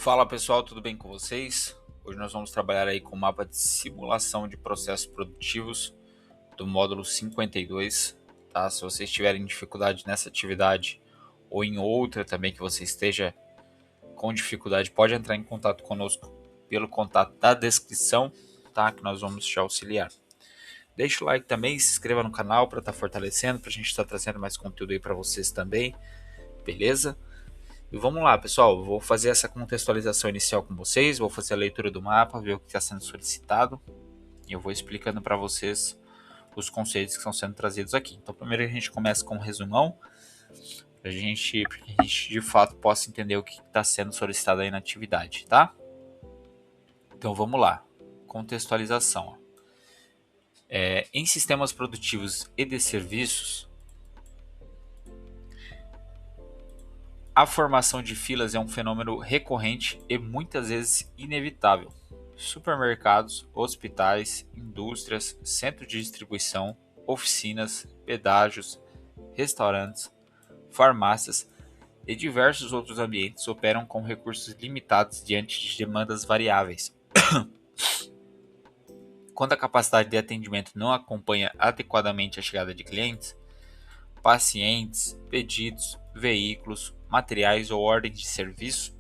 Fala pessoal, tudo bem com vocês? Hoje nós vamos trabalhar aí com o mapa de simulação de processos produtivos do módulo 52, tá? Se vocês tiverem dificuldade nessa atividade ou em outra também que você esteja com dificuldade, pode entrar em contato conosco pelo contato da descrição, tá? Que nós vamos te auxiliar. Deixa o like também, se inscreva no canal para estar fortalecendo, para a gente estar trazendo mais conteúdo aí para vocês também, beleza? E vamos lá, pessoal, vou fazer essa contextualização inicial com vocês, vou fazer a leitura do mapa, ver o que está sendo solicitado e eu vou explicando para vocês os conceitos que estão sendo trazidos aqui. Então, primeiro a gente começa com um resumão, para que a gente de fato possa entender o que está sendo solicitado aí na atividade, tá? Então, vamos lá, contextualização. Em sistemas produtivos e de serviços, a formação de filas é um fenômeno recorrente e muitas vezes inevitável. Supermercados, hospitais, indústrias, centros de distribuição, oficinas, pedágios, restaurantes, farmácias e diversos outros ambientes operam com recursos limitados diante de demandas variáveis. Quando a capacidade de atendimento não acompanha adequadamente a chegada de clientes, pacientes, pedidos, veículos, materiais ou ordens de serviço,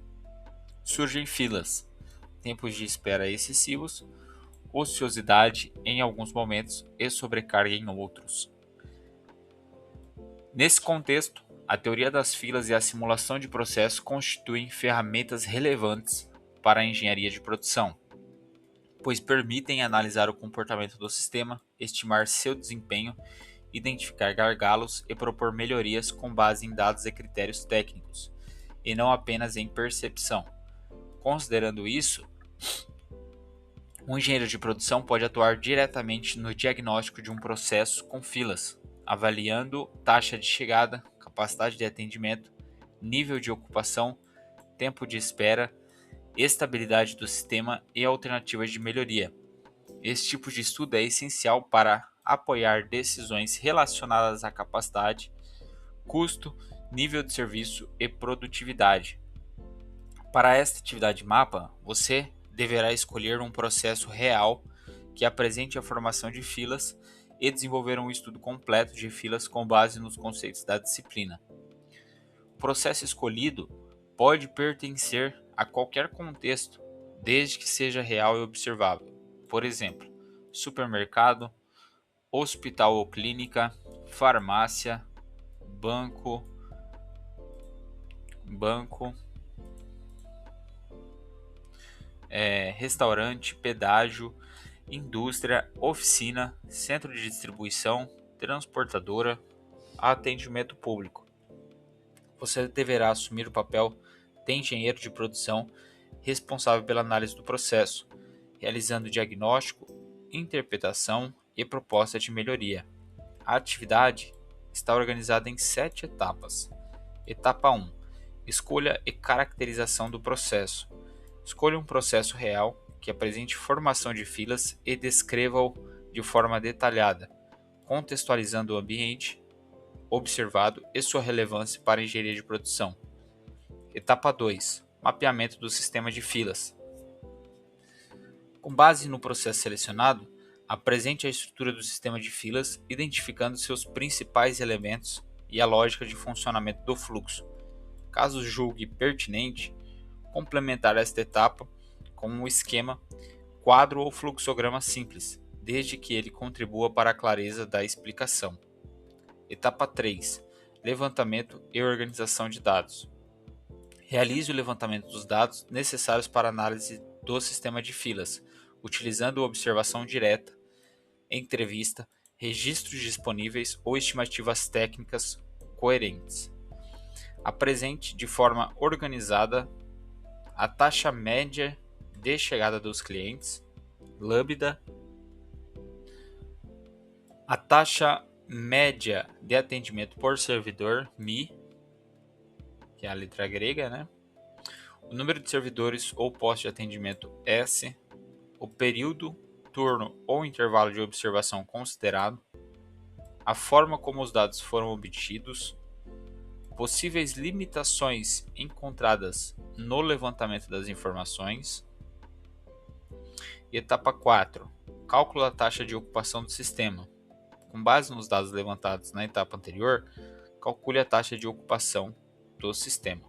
surgem filas, tempos de espera excessivos, ociosidade em alguns momentos e sobrecarga em outros. Nesse contexto, a teoria das filas e a simulação de processos constituem ferramentas relevantes para a engenharia de produção, pois permitem analisar o comportamento do sistema, estimar seu desempenho, identificar gargalos e propor melhorias com base em dados e critérios técnicos, e não apenas em percepção. Considerando isso, um engenheiro de produção pode atuar diretamente no diagnóstico de um processo com filas, avaliando taxa de chegada, capacidade de atendimento, nível de ocupação, tempo de espera, estabilidade do sistema e alternativas de melhoria. Esse tipo de estudo é essencial para apoiar decisões relacionadas à capacidade, custo, nível de serviço e produtividade. Para esta atividade mapa, você deverá escolher um processo real que apresente a formação de filas e desenvolver um estudo completo de filas com base nos conceitos da disciplina. O processo escolhido pode pertencer a qualquer contexto, desde que seja real e observável. Por exemplo, supermercado, hospital ou clínica, farmácia, banco, restaurante, pedágio, indústria, oficina, centro de distribuição, transportadora, atendimento público. Você deverá assumir o papel de engenheiro de produção responsável pela análise do processo, realizando diagnóstico, interpretação e proposta de melhoria. A atividade está organizada em 7 etapas. Etapa 1. Escolha e caracterização do processo. Escolha um processo real que apresente formação de filas e descreva-o de forma detalhada, contextualizando o ambiente observado e sua relevância para a engenharia de produção. Etapa 2. Mapeamento do sistema de filas. Com base no processo selecionado, apresente a estrutura do sistema de filas, identificando seus principais elementos e a lógica de funcionamento do fluxo. Caso julgue pertinente, complementar esta etapa com um esquema, quadro ou fluxograma simples, desde que ele contribua para a clareza da explicação. Etapa 3. Levantamento e organização de dados. Realize o levantamento dos dados necessários para a análise do sistema de filas, utilizando observação direta, entrevista, registros disponíveis ou estimativas técnicas coerentes. Apresente de forma organizada a taxa média de chegada dos clientes, lambda, a taxa média de atendimento por servidor, Mi, que é a letra grega, né? O número de servidores ou postos de atendimento, S, o período, turno ou intervalo de observação considerado, a forma como os dados foram obtidos, possíveis limitações encontradas no levantamento das informações. E etapa 4, cálculo da taxa de ocupação do sistema. Com base nos dados levantados na etapa anterior, calcule a taxa de ocupação do sistema.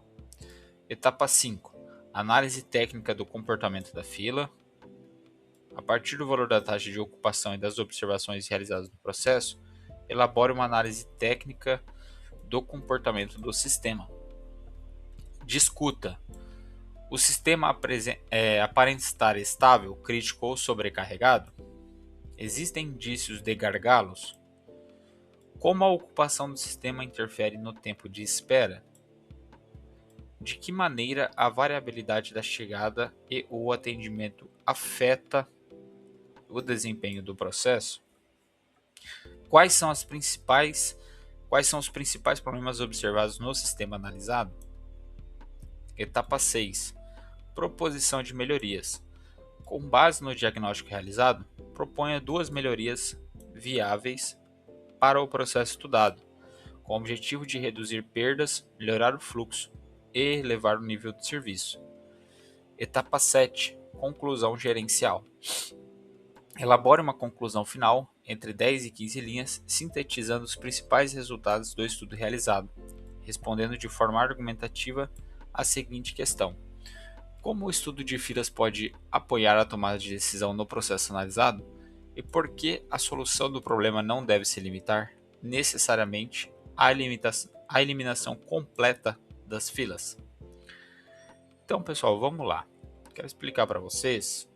Etapa 5, análise técnica do comportamento da fila. A partir do valor da taxa de ocupação e das observações realizadas no processo, elabore uma análise técnica do comportamento do sistema. Discuta. O sistema aparenta estar estável, crítico ou sobrecarregado? Existem indícios de gargalos? Como a ocupação do sistema interfere no tempo de espera? De que maneira a variabilidade da chegada e o atendimento afeta o desempenho do processo? Quais são os principais problemas observados no sistema analisado? Etapa 6. Proposição de melhorias. Com base no diagnóstico realizado, proponha 2 melhorias viáveis para o processo estudado, com o objetivo de reduzir perdas, melhorar o fluxo e elevar o nível de serviço. Etapa 7. Conclusão gerencial. Elabore uma conclusão final entre 10 e 15 linhas, sintetizando os principais resultados do estudo realizado, respondendo de forma argumentativa a seguinte questão: como o estudo de filas pode apoiar a tomada de decisão no processo analisado? E por que a solução do problema não deve se limitar necessariamente à eliminação completa das filas? Então, pessoal, vamos lá. Quero explicar para vocês.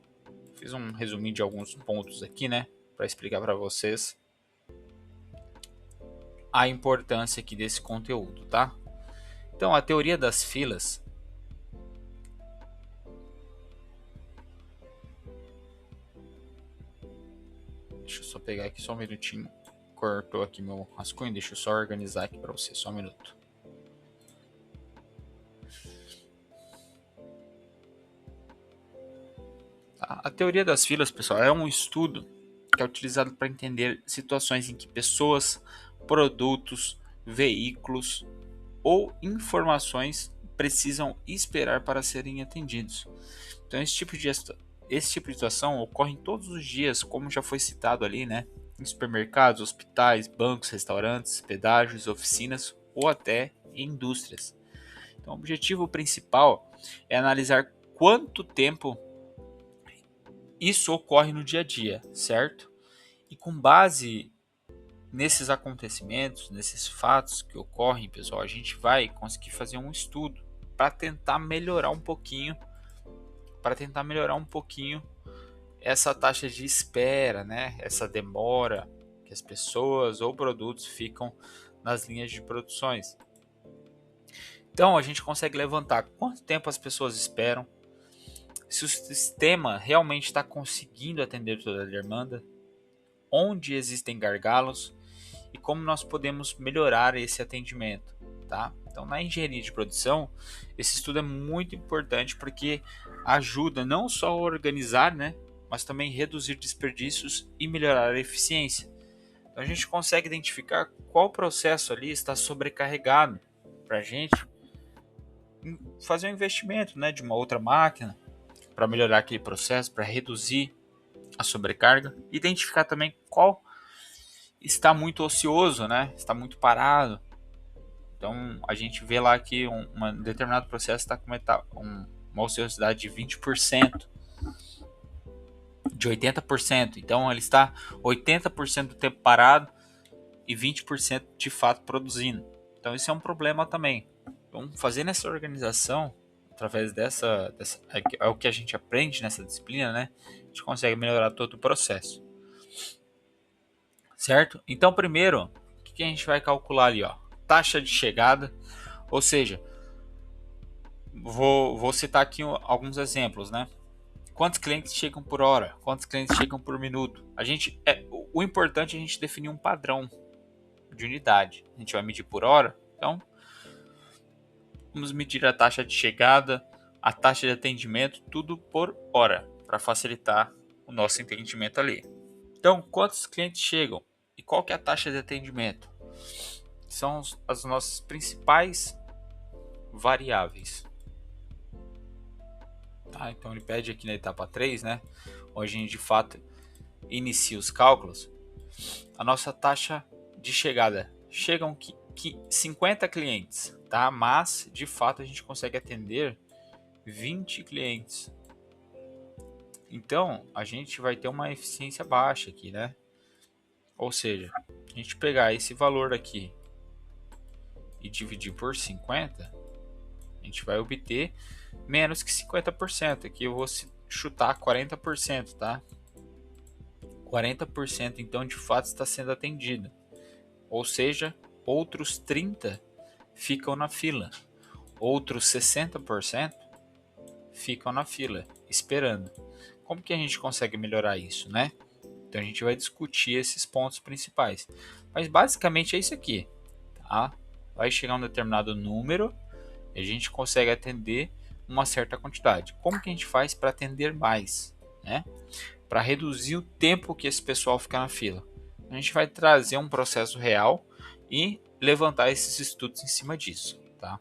Fiz um resuminho de alguns pontos aqui, né, para explicar para vocês a importância aqui desse conteúdo, tá? Então, a teoria das filas deixa eu só pegar aqui só um minutinho. Cortou aqui meu rascunho, deixa eu só organizar aqui para vocês, só um minuto. A teoria das filas, pessoal, é um estudo que é utilizado para entender situações em que pessoas, produtos, veículos ou informações precisam esperar para serem atendidos. Então, esse tipo de situação ocorre todos os dias, como já foi citado ali, né? Em supermercados, hospitais, bancos, restaurantes, pedágios, oficinas ou até em indústrias. Então, o objetivo principal é analisar quanto tempo isso ocorre no dia a dia, certo? E com base nesses acontecimentos, nesses fatos que ocorrem, pessoal, a gente vai conseguir fazer um estudo para tentar melhorar um pouquinho, essa taxa de espera, né? Essa demora que as pessoas ou produtos ficam nas linhas de produções. Então a gente consegue levantar quanto tempo as pessoas esperam, se o sistema realmente está conseguindo atender toda a demanda, onde existem gargalos e como nós podemos melhorar esse atendimento, tá? Então, na engenharia de produção, esse estudo é muito importante porque ajuda não só a organizar, né, mas também reduzir desperdícios e melhorar a eficiência. Então, a gente consegue identificar qual processo ali está sobrecarregado para a gente fazer um investimento, né, de uma outra máquina para melhorar aquele processo, para reduzir a sobrecarga, identificar também qual está muito ocioso, né? Está muito parado. Então a gente vê lá que um determinado processo está com uma ociosidade de 20%, de 80%. Então ele está 80% do tempo parado e 20% de fato produzindo. Então isso é um problema também. Então fazendo essa organização, através dessa é o que a gente aprende nessa disciplina, né? A gente consegue melhorar todo o processo. Certo? Então, primeiro, o que a gente vai calcular ali, ó? Taxa de chegada, ou seja, vou citar aqui alguns exemplos, né? Quantos clientes chegam por hora? Quantos clientes chegam por minuto? O importante é a gente definir um padrão de unidade. A gente vai medir por hora, então vamos medir a taxa de chegada, a taxa de atendimento, tudo por hora, para facilitar o nosso entendimento ali. Então, quantos clientes chegam? E qual que é a taxa de atendimento? são as nossas principais variáveis. Tá? Então ele pede aqui na etapa 3, né, onde a gente de fato inicia os cálculos, a nossa taxa de chegada. Chegam 50 clientes, tá? Mas de fato a gente consegue atender 20 clientes. Então a gente vai ter uma eficiência baixa aqui, né? Ou seja, a gente pegar esse valor aqui e dividir por 50, a gente vai obter menos que 50%. Aqui eu vou chutar 40%, tá? 40% então de fato está sendo atendido. Ou seja, outros 30% ficam na fila. Outros 60% ficam na fila, esperando. Como que a gente consegue melhorar isso, né? Então a gente vai discutir esses pontos principais. Mas basicamente é isso aqui, tá? Vai chegar um determinado número e a gente consegue atender uma certa quantidade. Como que a gente faz para atender mais, né? Para reduzir o tempo que esse pessoal fica na fila. A gente vai trazer um processo real e levantar esses estudos em cima disso, tá?